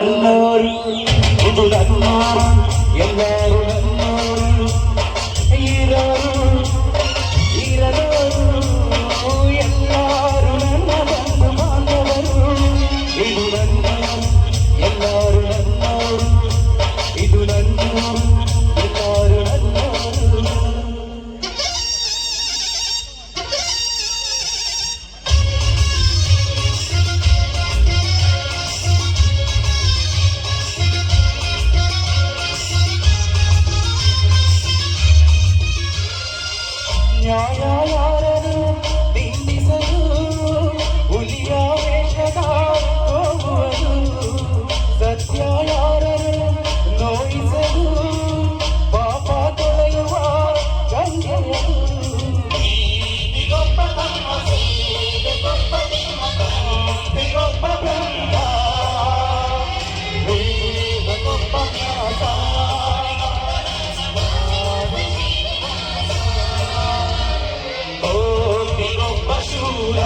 ನನ್ನೋರು ಇದು ನನ್ನೋರು ಎಲ್ಲರೂ ನನ್ನೋರು ಇರೋರು ಇರದೋರು ಎಲ್ಲರೂ ನನ್ನ ಬಂಧು ಬಾಂಧವರು ಇದು ನನ್ನೋರು ಎಲ್ಲರೂ ನನ್ನೋರು ಇದು ನನ್ನೋರು ಎಲ್ಲರೂ ನನ್ನೋರು ನ್ಯಾಯ ಯಾರನು ನಿಂದಿಸಲು ಹುಲಿಯ ವೇಷದ ಹೋಗುವರು ಸತ್ಯ ಯಾರನು ನೋಯಿಸಲು ಪಾಪ ತೊಳೆಯುವ ಗಂಗೆಯರು ಗೊಬ್ಬ ಬ್ರಹ್ಮ ಗೊಬ್ಬ ಜ್ಞಾತ ಶೂರ